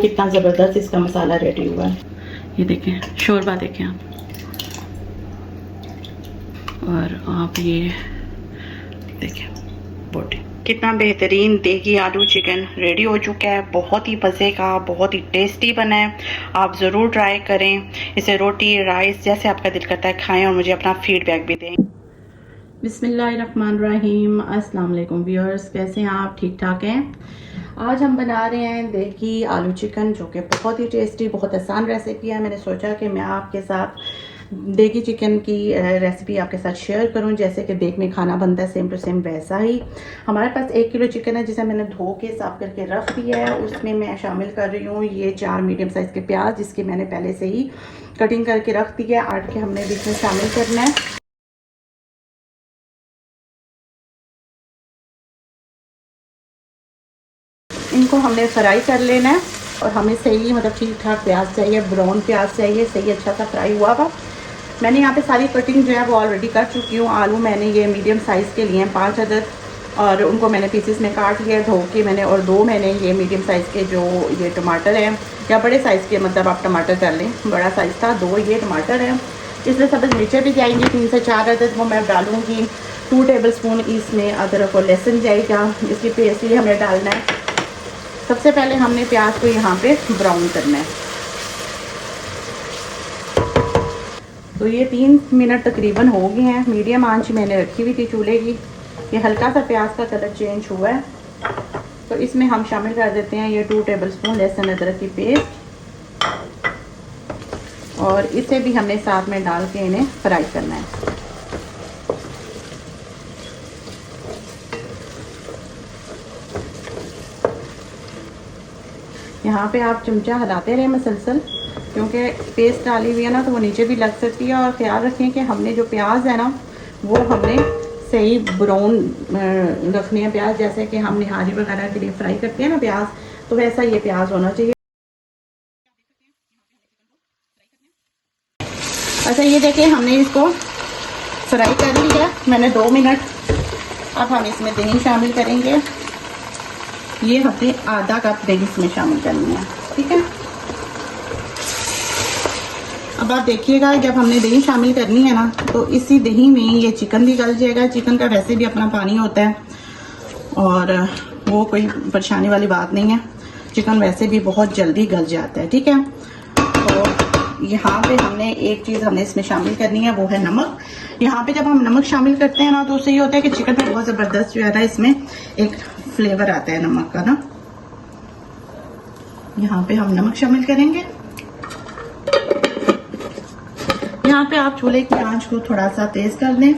कितना ज़बरदस्त इसका मसाला रेडी हुआ है। ये देखें, शोरबा देखें आप, और आप ये देखें बोटी, कितना बेहतरीन देगी आलू चिकन रेडी हो चुका है। बहुत ही मज़े का, बहुत ही टेस्टी बना है। आप ज़रूर ट्राई करें इसे, रोटी राइस जैसे आपका दिल करता है खाएं और मुझे अपना फीडबैक भी दें। बिस्मिल्लाहिर्रहमानिर्रहीम। अस्सलाम वालेकुम व्यूअर्स, कैसे हैं आप? ठीक ठाक हैं? आज हम बना रहे हैं देगी आलू चिकन, जो कि बहुत ही टेस्टी, बहुत आसान रेसिपी है। मैंने सोचा कि मैं आपके साथ देगी चिकन की रेसिपी आपके साथ शेयर करूं। जैसे कि देग में खाना बनता है सेम टू सेम वैसा ही। हमारे पास 1 किलो चिकन है जिसे मैंने धो के साफ करके रख दिया है। उसमें मैं शामिल कर रही हूँ ये 4 मीडियम साइज़ के प्याज, जिसकी मैंने पहले से ही कटिंग करके रख दी है। 8 के हमने बीच में शामिल करना है। इनको हमने फ्राई कर लेना है और हमें सही मतलब ठीक ठाक प्याज चाहिए, ब्राउन प्याज चाहिए, सही अच्छा सा फ्राई हुआ हुआ। मैंने यहाँ पे सारी कटिंग जो है वो ऑलरेडी कर चुकी हूँ। आलू मैंने ये मीडियम साइज़ के लिए हैं 5 अदद, और उनको मैंने पीसेस में काट लिया धो के मैंने। और 2 मैंने ये मीडियम साइज़ के जो ये टमाटर हैं, या बड़े साइज़ के मतलब आप टमाटर कर लें, बड़ा साइज़ था 2 ये टमाटर हैं। इसमें सब मिर्चें भी जाएंगी 3 से 4 अदद, वो मैं डालूँगी। 2 टेबल स्पून इसमें अदरक और लहसुन जाएगा, इसकी पेस्ट भी हमें डालना है। सबसे पहले हमने प्याज को यहाँ पे ब्राउन करना है। तो ये 3 मिनट तकरीबन हो गए हैं। मीडियम आंच मैंने रखी हुई थी चूल्हे की। ये हल्का सा प्याज का कलर चेंज हुआ है, तो इसमें हम शामिल कर देते हैं ये 2 टेबल स्पून लहसुन अदरक की पेस्ट, और इसे भी हमने साथ में डाल के इन्हें फ्राई करना है। यहाँ पे आप चमचा हिलाते रहे मसलसल, क्योंकि पेस्ट डाली हुई है ना तो वो नीचे भी लग सकती है। और ख्याल रखें कि हमने जो प्याज है ना वो हमने सही ब्राउन रखने हैं प्याज, जैसे कि हम निहारी वगैरह के लिए फ्राई करते हैं ना प्याज, तो वैसा ये प्याज होना चाहिए। अच्छा ये देखिए हमने इसको फ्राई कर लिया मैंने 2 मिनट। अब हम इसमें दही शामिल करेंगे। ये हमने आधा कप दही इसमें शामिल करनी है, ठीक है। अब आप देखिएगा जब हमने दही शामिल करनी है ना तो इसी दही में ये चिकन भी गल जाएगा। चिकन का वैसे भी अपना पानी होता है और वो कोई परेशानी वाली बात नहीं है। चिकन वैसे भी बहुत जल्दी गल जाता है, ठीक है। तो यहाँ पे हमने एक चीज़ हमने इसमें शामिल करनी है, वो है नमक। यहाँ पे जब हम नमक शामिल करते हैं ना तो उससे ये होता है कि चिकन में बहुत ज़बरदस्त जो है ना इसमें एक फ्लेवर आता है नमक का ना। यहाँ पे हम नमक शामिल करेंगे। यहाँ पे आप चूल्हे की आंच को थोड़ा सा तेज कर दें,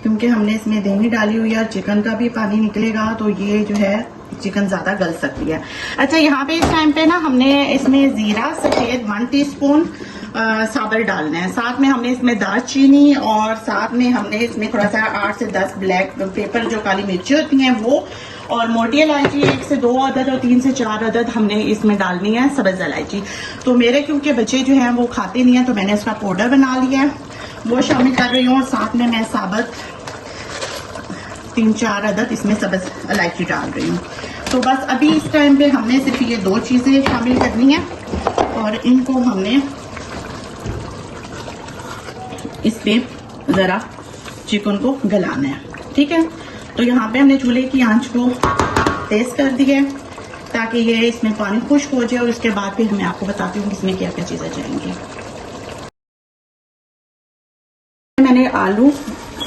क्योंकि हमने इसमें दही डाली हुई है और चिकन का भी पानी निकलेगा, तो ये जो है चिकन ज्यादा गल सकती है। अच्छा यहाँ पे इस टाइम पे ना हमने इसमें जीरा सफेद 1 टीस्पून साबर डालना है। साथ में हमने इसमें दालचीनी, और साथ में हमने इसमें थोड़ा सा 8 से 10 ब्लैक पेपर जो काली मिर्ची होती हैं वो, और मोटी इलायची 1 से 2 अदद, और 3 से 4 अदद हमने इसमें डालनी है सब्ज इलायची। तो मेरे क्योंकि बच्चे जो हैं वो खाते नहीं हैं तो मैंने इसका पाउडर बना लिया है, वो शामिल कर रही हूँ। साथ में मैं साबुत 3-4 अदद इसमें सब्ज इलायची डाल रही हूँ। तो बस अभी इस टाइम पे हमने सिर्फ ये 2 चीज़ें शामिल करनी है, और इनको हमने इस पे ज़रा चिकन को गलाना है, ठीक है। तो यहाँ पे हमने चूल्हे की आंच को तेज कर दी है ताकि ये इसमें पानी खुश्क हो जाए, और उसके बाद फिर मैं आपको बताती हूँ इसमें क्या क्या चीज़ें जाएंगी। मैंने आलू,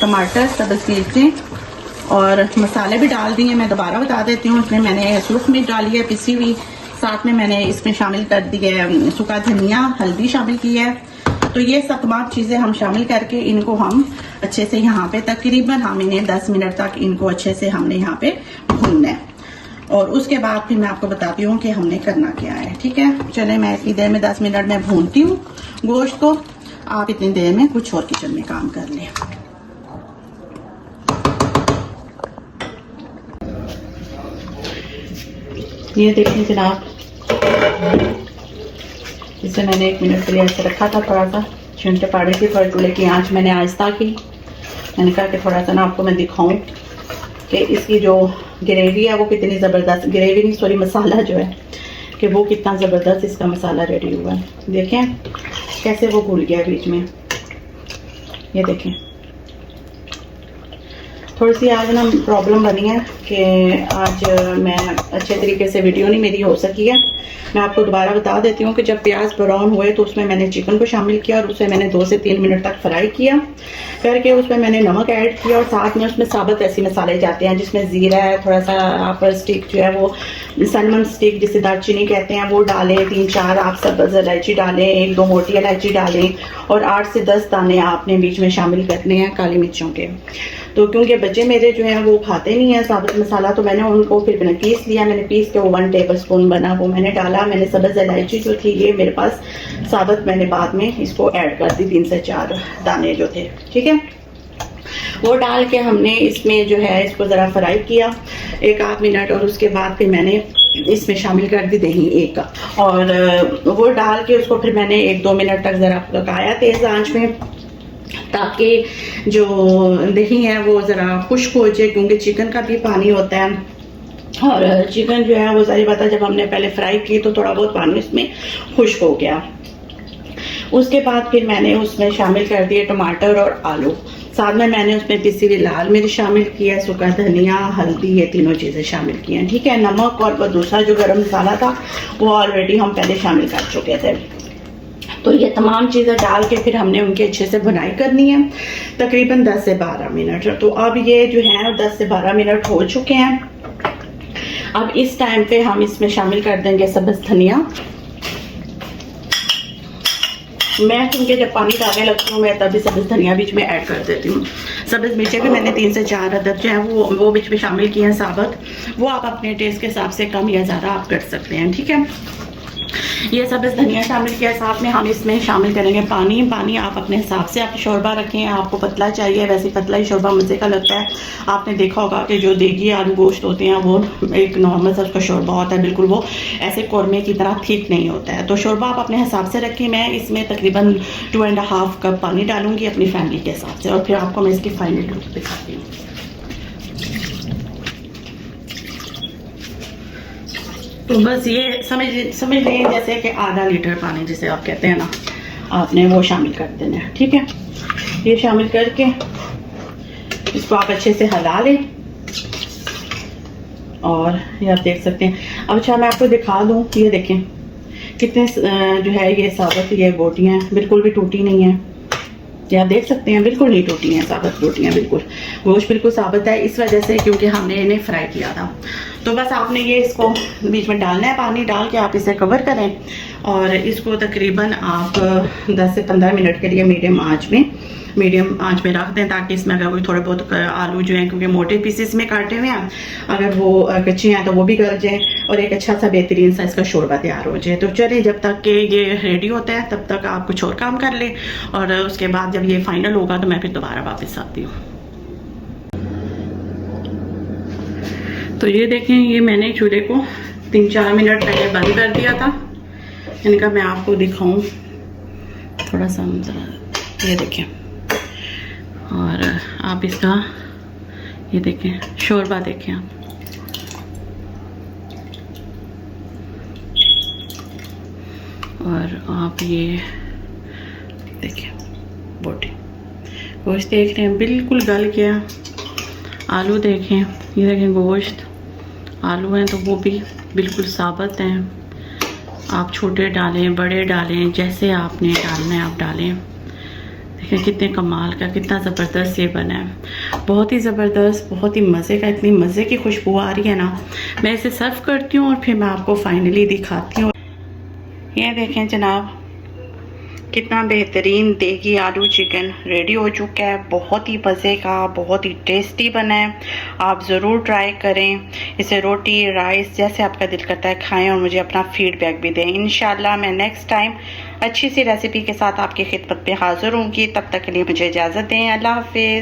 टमाटर, सब्ज़ मिर्चें और मसाले भी डाल दिए। मैं दोबारा बता देती हूँ, इसमें मैंने सूख मिर्च डाली है पिसी हुई, साथ में मैंने इसमें शामिल कर दी है सूखा धनिया, हल्दी शामिल की है। तो ये सब तमाम चीज़ें हम शामिल करके इनको हम अच्छे से यहाँ पे तकरीबन हम इन्हें 10 मिनट तक इनको अच्छे से हमने यहाँ पे भूनना है, और उसके बाद फिर मैं आपको बताती हूँ कि हमने करना क्या है, ठीक है। चले मैं इतनी देर में 10 मिनट में भूनती हूँ गोश्त को, आप इतनी देर में कुछ और किचन में काम कर लें। ये देखिए जनाब, इसे मैंने 1 मिनट के लिए ऐसे रखा था, थोड़ा सा छींटे पाड़े थी, थोड़ा चूल्हे की आंच मैंने आहिस्ता की। मैंने कहा कि थोड़ा सा ना आपको मैं दिखाऊं कि इसकी जो ग्रेवी है वो कितनी ज़बरदस्त, ग्रेवी नहीं सॉरी मसाला जो है कि वो कितना ज़बरदस्त इसका मसाला रेडी हुआ है। देखें कैसे वो घुल गया बीच में, ये देखें। थोड़ी सी आज ना प्रॉब्लम बनी है कि आज मैं अच्छे तरीके से वीडियो नहीं मेरी हो सकी है। मैं आपको दोबारा बता देती हूँ कि जब प्याज ब्राउन हुए तो उसमें मैंने चिकन को शामिल किया और उसे मैंने 2 से 3 मिनट तक फ्राई किया करके उसमें मैंने नमक ऐड किया और साथ में उसमें साबुत ऐसे मसाले जाते हैं जिसमें ज़ीरा है, थोड़ा सा आप स्टिक जो है वो सनमन स्टिक जिसे दालचीनी कहते हैं वो डालें, 3-4 आप सब्ज़ इलायची डालें, 1-2 मोटी इलायची डालें और 8 से 10 दाने आपने बीच में शामिल करने हैं काली मिर्चों के। तो क्योंकि बच्चे मेरे जो हैं वो खाते नहीं हैं साबुत मसाला, तो मैंने उनको फिर मैंने पीस लिया। मैंने पीस के वो 1 टेबलस्पून बना वो मैंने डाला। मैंने सब्ज़ इलायची जो थी ये मेरे पास साबुत मैंने बाद में इसको ऐड कर दी, 3 से 4 दाने जो थे, ठीक है। वो डाल के हमने इसमें जो है इसको ज़रा फ्राई किया 1-8 मिनट और उसके बाद फिर मैंने इसमें शामिल कर दी दही 1 कप और वो डाल के उसको फिर मैंने 1-2 मिनट तक ज़रा पकाया तेज़ आंच में, ताकि जो दही है वो ज़रा खुश्क हो जाए, क्योंकि चिकन का भी पानी होता है और चिकन जो है वो सारी बात है जब हमने पहले फ्राई की तो थोड़ा बहुत पानी उसमें खुश्क हो गया। उसके बाद फिर मैंने उसमें शामिल कर दिए टमाटर और आलू, साथ में मैंने उसमें पिसी हुई लाल मिर्च शामिल किया, सूखा धनिया, हल्दी, ये तीनों चीज़ें शामिल की हैं, ठीक है। नमक और वो दूसरा जो गरम मसाला था वो ऑलरेडी हम पहले शामिल कर चुके थे। तो ये तमाम चीज़ें डाल के फिर हमने उनकी अच्छे से भुनाई करनी है तकरीबन 10 से 12 मिनट। तो अब ये जो है 10 से 12 मिनट हो चुके हैं। अब इस टाइम पे हम इसमें शामिल कर देंगे सब्ज़ धनिया। मैं क्योंकि जब पानी डालने लगती हूँ मैं तभी सब्ज़ धनिया बीच में ऐड कर देती हूँ। सब्ज़ मिर्चें भी मैंने 3 से 4 अदद जो है वो बीच में शामिल किए हैं साबुत, वो आप अपने टेस्ट के हिसाब से कम या ज़्यादा आप कर सकते हैं, ठीक है। ये सब्ज़ धनिया शामिल किया, साथ में हम इसमें शामिल करेंगे पानी आप अपने हिसाब से आप शोरबा रखें। आपको पतला चाहिए वैसे पतला ही शोरबा मज़े का लगता है। आपने देखा होगा कि जो देगी आलू गोश्त होते हैं वो एक नॉर्मल सा उसका शोरबा होता है, बिल्कुल वो ऐसे कौरमे की तरह ठीक नहीं होता है। तो शोरबा आप अपने हिसाब से रखें। मैं इसमें तकरीबन 2.5 कप पानी डालूंगी अपनी फैमिली के हिसाब से और फिर आपको मैं इसकी फाइनल लुक दिखाती हूँ। तो बस ये समझ लें जैसे कि आधा लीटर पानी जिसे आप कहते हैं ना, आपने वो शामिल कर देना है, ठीक है। ये शामिल करके इसको आप अच्छे से हिला लें और ये आप देख सकते हैं। अब अच्छा मैं आपको दिखा दूँ, ये देखें कितने जो है ये साबुत ये बोटियाँ बिल्कुल भी टूटी नहीं है, ये आप देख सकते हैं बिल्कुल नहीं टूटी हैं साबुत रोटियाँ, बिल्कुल गोश्त बिल्कुल साबुत है इस वजह से क्योंकि हमने इन्हें फ्राई किया था। तो बस आपने ये इसको बीच में डालना है, पानी डाल के आप इसे कवर करें और इसको तकरीबन आप 10 से 15 मिनट के लिए मीडियम आंच में रख दें, ताकि इसमें अगर कोई थोड़े बहुत आलू जो हैं क्योंकि मोटे पीसेस में काटे हुए हैं, अगर वो कच्चे हैं तो वो भी गल जाए और एक अच्छा सा बेहतरीन सा इसका शोरबा तैयार हो जाए। तो चलिए जब तक कि ये रेडी होता है तब तक आप कुछ और काम कर लें और उसके बाद जब ये फाइनल होगा तो मैं फिर दोबारा वापस आती हूँ। तो ये देखें ये मैंने चूल्हे को 3-4 मिनट पहले बंद कर दिया था, इनका मैं आपको दिखाऊं थोड़ा सा ज़रा, ये देखें और आप इसका ये देखें शोरबा देखें आप, और आप ये देखें बोटी गोश्त देख रहे हैं बिल्कुल गल गया। आलू देखें, ये देखें गोश्त आलू हैं तो वो भी बिल्कुल साबुत हैं। आप छोटे डालें बड़े डालें जैसे आपने डालना है आप डालें। देखें कितने कमाल का कितना ज़बरदस्त ये बना है, बहुत ही ज़बरदस्त, बहुत ही मज़े का, इतनी मज़े की खुशबू आ रही है ना। मैं इसे सर्व करती हूँ और फिर मैं आपको फाइनली दिखाती हूँ। ये देखें जनाब कितना बेहतरीन देगी आलू चिकन रेडी हो चुका है, बहुत ही मज़े का, बहुत ही टेस्टी बना है। आप ज़रूर ट्राई करें इसे, रोटी राइस जैसे आपका दिल करता है खाएं और मुझे अपना फीडबैक भी दें। इंशाल्लाह मैं नेक्स्ट टाइम अच्छी सी रेसिपी के साथ आपकी खिदमत पे हाज़िर होंगी। तब तक के लिए मुझे इजाज़त दें। अल्लाह हाफिज़।